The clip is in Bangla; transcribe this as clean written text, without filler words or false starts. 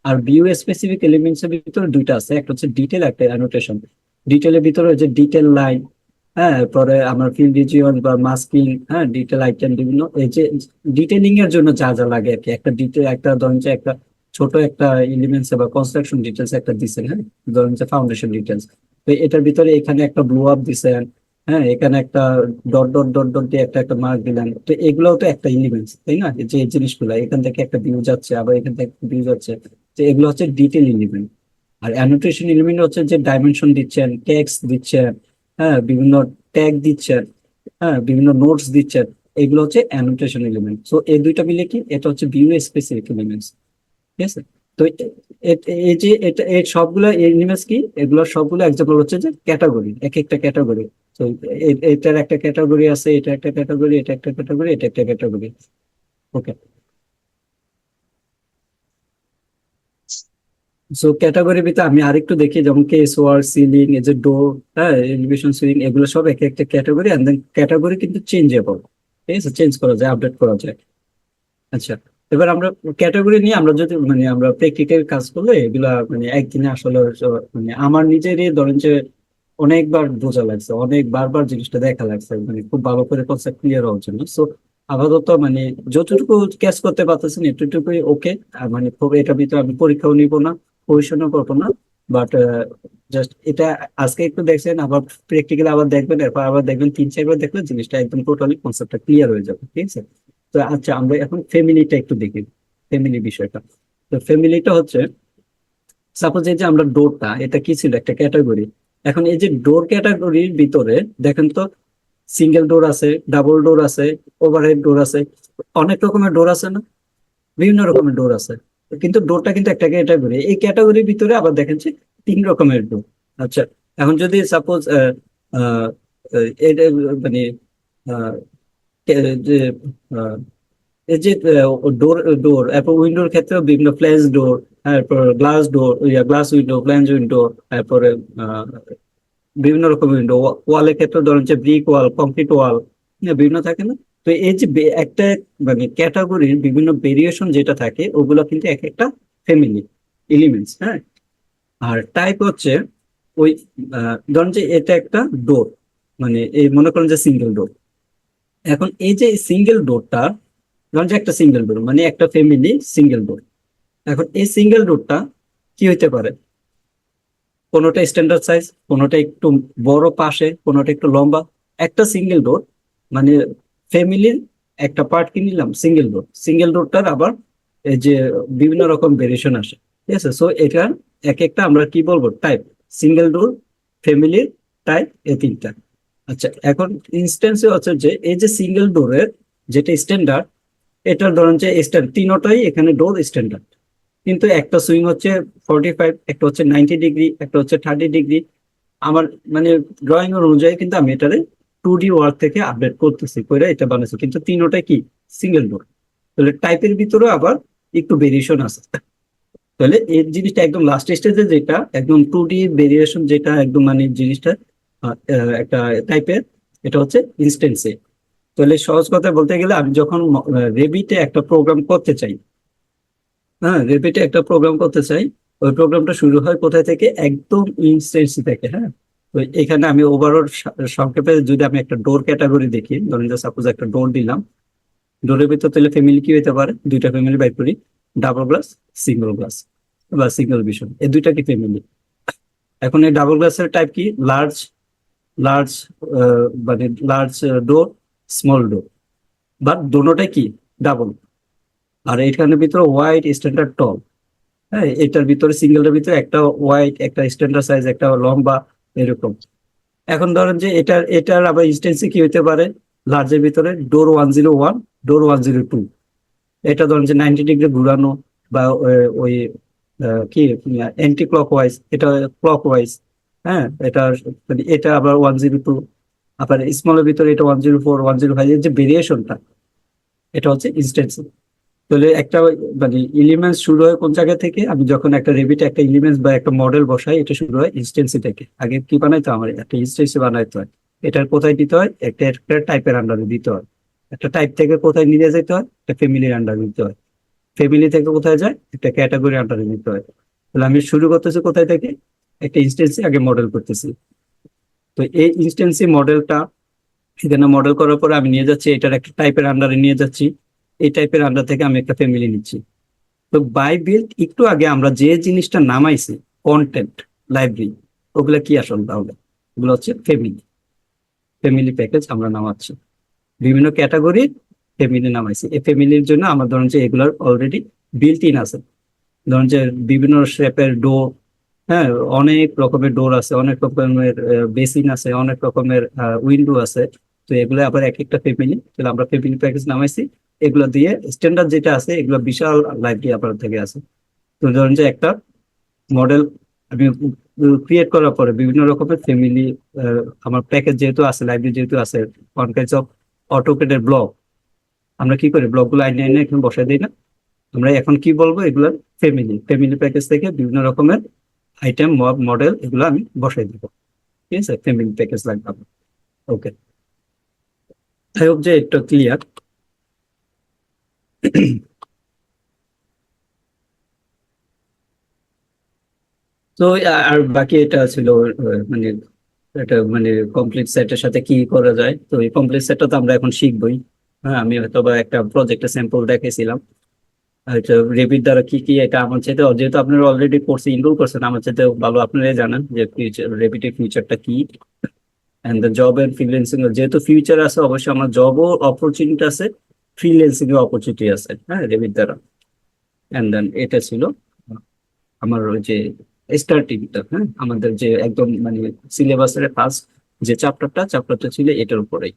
আর ভিউ স্পেসিফিক এলিমেন্টস এর ভিতরে দুইটা আছে, একটা হচ্ছে ডিটেল, একটা অ্যানোটেশন। ডিটেলের ভিতরে হচ্ছে ডিটেল লাইন, হ্যাঁ, পরে আমার ফিল্ড রিজিয়ন বা মাস্কিং, হ্যাঁ, ডিটেল আইটেম বিভিন্ন, এই যে ডিটেলিং এর জন্য যা যা লাগে আর কি। একটা ডিটেল, একটা ধরেন যে একটা ছোট একটা এলিমেন্টস বা কনস্ট্রাকশন ডিটেলস একটা দিচ্ছেন, হ্যাঁ, ধরেন যে ফাউন্ডেশন ডিটেলস। তো এটার ভিতরে এখানে একটা ব্লো আপ দিছেন, হ্যাঁ, এখানে একটা ডট ডট ডট ডট দিয়ে একটা একটা মার্ক দিলেন, তো এগুলোও তো একটা এলিমেন্টস, তাই না? এই যে এই জিনিসগুলো এখান থেকে একটা ভিউ যাচ্ছে, আবার এখান থেকে ভিউ যাচ্ছে, তো এগুলো হচ্ছে ডিটেল এলিমেন্ট। আর অ্যানোটেশন এলিমেন্ট হচ্ছে যে ডাইমেনশন দিচ্ছেন, টেক্সট দিচ্ছেন, হ্যাঁ, বিভিন্ন ট্যাগ দিচ্ছেন, হ্যাঁ, বিভিন্ন নোটস দিচ্ছেন, এগুলো হচ্ছে অ্যানোটেশন এলিমেন্ট। সো এই দুইটা মিলে কি এটা হচ্ছে ভিউ স্পেসিফিক এলিমেন্টস। ঠিক আছে? তো এই যে এটা এই সবগুলো এলিমেন্টস কি, এগুলো সবগুলো এক্সাম্পল হচ্ছে যে ক্যাটাগরি, এক একটা ক্যাটাগরি। তো এটার একটা ক্যাটাগরি আছে, এটা একটা ক্যাটাগরি, এটা একটা ক্যাটাগরি, এটা একটা ক্যাটাগরি। ওকে। সো ক্যাটাগরির ভিতরে আমি আরেকটু দেখি, যেমন কেস ওয়াল, সিলিং, এই যে ডোর, হ্যাঁ, এলিভেশন, সিলিং, এগুলো সব এক একটা ক্যাটাগরি। এন্ড দেন ক্যাটাগরি কিন্তু চেঞ্জেবল, ঠিক আছে, চেঞ্জ করা যায়, আপডেট করা যায়। আচ্ছা, এবার আমরা ক্যাটাগরি নিয়ে আমরা যদি মানে আমরা প্র্যাকটিক্যাল কাজ করলে এগুলা মানে একদিনে আসলে মানে আমার নিজেরই ধরেন যে অনেকবার বোঝা লাগছে, অনেক বারবার জিনিসটা দেখা লাগছে, মানে খুব ভালো করে কনসেপ্ট ক্লিয়ার হওয়ার জন্য। সো আপাতত মানে যতটুকু ক্যাচ করতে পারতেছেন এতটুকুই ওকে। মানে খুব এটার ভিতরে আমি পরীক্ষাও নিব না, পরিশোধনও করবো না। বাট জাস্ট এটা আজকে একটু দেখছেন, আবার প্র্যাকটিক্যাল আবার দেখবেন, এরপর আবার দেখবেন, 3-4 বার দেখলে জিনিসটা একদম টোটালি কনসেপ্টটা ক্লিয়ার হয়ে যাবে, ঠিক আছে? তো আচ্ছা, আমরা এখন ফ্যামিলিটা একটু দেখি, ফ্যামিলি বিষয়টা। তো ফ্যামিলিটা হচ্ছে, সাপোজ এই যে আমরা ডোরটা, এটা কি ছিল, একটা ক্যাটাগরি। এখন এই যে ডোর ক্যাটাগরির ভিতরে দেখেন তো, সিঙ্গেল ডোর আছে, ডাবল ডোর আছে, ওভারহেড ডোর আছে, অনেক রকমের ডোর আছে না? বিভিন্ন রকমের ডোর আছে। কিন্তু ডোরটা কিন্তু একটা ক্যাটাগরি, এই ক্যাটাগরির ভিতরে আবার দেখেন যে 3 রকমের ডোর। আচ্ছা, এখন যদি সাপোজ এটা মানে আহ, যে এই যে ডোর ডোর এবং উইন্ডোর ক্ষেত্রেও বিভিন্ন ফ্ল্যাশ ডোর, তারপর glass door, glass window, flange window, তারপরে আহ, বিভিন্ন রকমের উইন্ডো, ওয়ালের ক্ষেত্রে ধরেন যে ব্রিক ওয়াল, কংক্রিট ওয়াল, বিভিন্ন থাকে না? তো এই যে একটা মানে ক্যাটাগরির বিভিন্ন ভেরিয়েশন যেটা থাকে, ওগুলো কিন্তু এক একটা ফ্যামিলি এলিমেন্টস, হ্যাঁ। আর টাইপ হচ্ছে ওই ধরেন যে এটা একটা ডোর, মানে এই মনে করেন যে সিঙ্গেল ডোর। এখন এই যে সিঙ্গেল ডোরটা, ধরেন যে একটা সিঙ্গেল ডোর মানে একটা ফ্যামিলি সিঙ্গেল ডোর। এখন এই সিঙ্গেল ডোরটা কি হইতে পারে, কোনোটা স্ট্যান্ডার্ড সাইজ, কোনোটা একটু বড় পাশে, কোনোটা একটু লম্বা। একটা সিঙ্গেল ডোর মানে ফ্যামিলির একটা পার্ট কি নিলাম, সিঙ্গেল ডোর। সিঙ্গেল ডোরটার আবার এই যে বিভিন্ন রকম ভেরিয়েশন আসে, ঠিক আছে? সো এটা এক একটা আমরা কি বলবো, টাইপ। সিঙ্গেল ডোর, ফ্যামিলির, টাইপ, এই তিনটা। আচ্ছা, এখন ইনস্ট্যান্সে হচ্ছে যে এই যে সিঙ্গেল ডোরের যেটা স্ট্যান্ডার্ড, এটার ধরেন যে স্ট্যান্ড তিনটাই এখানে ডোর স্ট্যান্ডার্ড। কিন্তু একটা সুইং হচ্ছে 45, একটা হচ্ছে 90 ডিগ্রি, একটা হচ্ছে 30 ডিগ্রি। আমার মানে ড্রয়িং এর অনুযায়ী কিন্তু আমি এটারে 2D ওয়ার্ক থেকে আপডেট করতেছি, করে এটা বানাচ্ছি, কিন্তু তিনোটাই কি সিঙ্গেল ডোর। তাহলে টাইপের ভিতরে আবার একটু ভেরিয়েশন আছে। তাহলে এই জিনিসটা একদম লাস্ট স্টেজে যেটা একদম 2D ভেরিয়েশন, যেটা একদম মানে জিনিসটা একটা টাইপের, এটা হচ্ছে ইনস্টেন্সে। তাহলে সহজ কথা বলতে গেলে আমি যখন রেবিটে একটা প্রোগ্রাম করতে চাই, হ্যাঁ, রেপিটে একটা প্রোগ্রাম করতে চাই, ওই প্রোগ্রামটা শুরু হয় কোথায় থেকে, একদম ইনস্টেন্স থেকে, হ্যাঁ। তো এখানে আমি ওভারঅল সংক্ষেপে যদি আমি একটা ডোর ক্যাটাগরি দেখি, ধরুন যে সাপোজ একটা ডোর দিলাম, ডোরের ভিতর তাহলে ফ্যামিলি কি হতে পারে, দুইটা ফ্যামিলি বাই করি, ডাবল গ্লাস, সিঙ্গেল গ্লাস বা সিঙ্গেল ভিশন, এই দুইটা কি ফ্যামিলি। এখন এই ডাবল গ্লাসের টাইপ কি, লার্জ, লার্জ মানে large door, small door, but দোনোটাই কি ডাবল। আর এখানের ভিতরে ওয়াইড, স্ট্যান্ডার্ড, টল, হ্যাঁ, এটার ভিতরে সিঙ্গেলের ভিতরে একটা ওয়াইড, একটা স্ট্যান্ডার্ড সাইজ, একটা লম্বা, এরকম। এখন ধরেন যে এটার এটার আবার ইনস্টেন্সি কি হতে পারে, লার্জের ভিতরে ডোর 101, ডোর 102। এটা ধরেন যে 90 ডিগ্রি ঘুরানো, বা ওই কি অ্যান্টি ক্লক ওয়াইজ, এটা ক্লক ওয়াইজ, হ্যাঁ, এটা মানে এটা আবার 102। আবার স্মলের ভিতরে এটা 104, 105, এর যে ভেরিয়েশনটা, এটা হচ্ছে ইনস্টেন্স। তাহলে একটা মানে এলিমেন্টস শুরু হয় কোন জায়গা থেকে, আমি যখন একটা রেবিটে একটা এলিমেন্টস বা একটা মডেল বসাই, এটা শুরু হয় ইনস্টেন্সি থেকে। আগে কি বানাইতো, আমার একটা ইনস্টেন্সি বানাইতে হয়, এটার কোথায় দিতে হয়, একটা একটা টাইপের আন্ডারে দিতে হয়, একটা টাইপ থেকে কোথায় নিয়ে যেতে হয়, একটা ফ্যামিলির আন্ডারে দিতে হয়। ফ্যামিলি থেকে কোথায় যায়, একটা ক্যাটাগরি আন্ডারে নিতে হয়। তাহলে আমি শুরু করতেছি কোথায় থেকে, একটা ইনস্টেন্সে আগে মডেল করতেছি। তো এই ইনস্টেন্সি মডেলটা এখানে মডেল করার পরে আমি নিয়ে যাচ্ছি এটার একটা টাইপের আন্ডারে নিয়ে যাচ্ছি, এই টাইপের আন্ডার থেকে আমি একটা ফ্যামিলি নিচ্ছি। তো বাই বিল্ড একটু আগে আমরা যে জিনিসটা নামাইছি, কন্টেন্ট লাইব্রেরি, ওগুলা কি আসলে তাহলে, ওগুলো হচ্ছে ফ্যামিলি, ফ্যামিলি প্যাকেজ আমরা নামাচ্ছি, বিভিন্ন ক্যাটাগরির ফ্যামিলি নামাইছি। এই ফ্যামিলির জন্য আমার ধরুন যে এগুলোর অলরেডি বিল্ট ইন আছে, ধরুন যে বিভিন্ন শেপের ডোর, হ্যাঁ, অনেক রকমের ডোর আছে, অনেক রকমের বেসিন আছে, অনেক রকমের উইন্ডো আছে। তো এগুলো আবার এক একটা ফ্যামিলি, তাহলে আমরা ফ্যামিলি প্যাকেজ নামাইছি। এগুলো দিয়ে স্ট্যান্ডার্ড যেটা আছে, এগুলো বিশাল লাইব্রেরি আপনার থেকে আছে। তো ধরুন যে একটা মডেল আমি ক্রিয়েট করার পরে বিভিন্ন রকমের ফ্যামিলি, আমার প্যাকেজ যেহেতু আছে, লাইব্রেরি যেহেতু আছে, ওয়ান কাইন্ডস অফ অটোকেটেড ব্লক, আমরা কি করি ব্লকগুলো আইনে আইনে এখানে বসাই দিই না, আমরা এখন কি বলবো, এগুলো ফ্যামিলি, ফ্যামিলি প্যাকেজ থেকে বিভিন্ন রকমের আইটেম মডেল এগুলো আমি বসাই দিব। ঠিক আছে, ফ্যামিলি প্যাকেজ লাগবে আমার। ওকে, আই হোপ যে এটা ক্লিয়ার। তো আর বাকি এটা ছিল মানে এটা মানে কমপ্লিট সেটের সাথে কি করা যায়, তো এই কমপ্লিট সেটটা তো আমরা এখন শিখবোই। হ্যাঁ, আমি হয়তো বা একটা প্রজেক্টের স্যাম্পল দেখেছিলাম, আর এটা রেবিট দ্বারা কি কি, এটা আমার চাইতে, যেহেতু আপনারা অলরেডি কোর্সে ইনরোল করছেন, আমার চাইতে ভালো আপনারাই জানেন যে ফিউচার, রেবিটের ফিউচারটা কি। And the job and freelancing, যেহেতু ফিউচার আছে অবশ্যই আমার জবও অপরচুনিটি আছে, ফ্রিল্যান্সিং এর অপরচুনিটি আছে, হ্যাঁ, রেবিট দ্বারা। এন্ড দেন এটা ছিল আমার ওই যে স্টার্টিংটা, হ্যাঁ, আমাদের যে একদম মানে সিলেবাসের ফার্স্ট যে চ্যাপ্টারটা ছিল এটার উপরেই।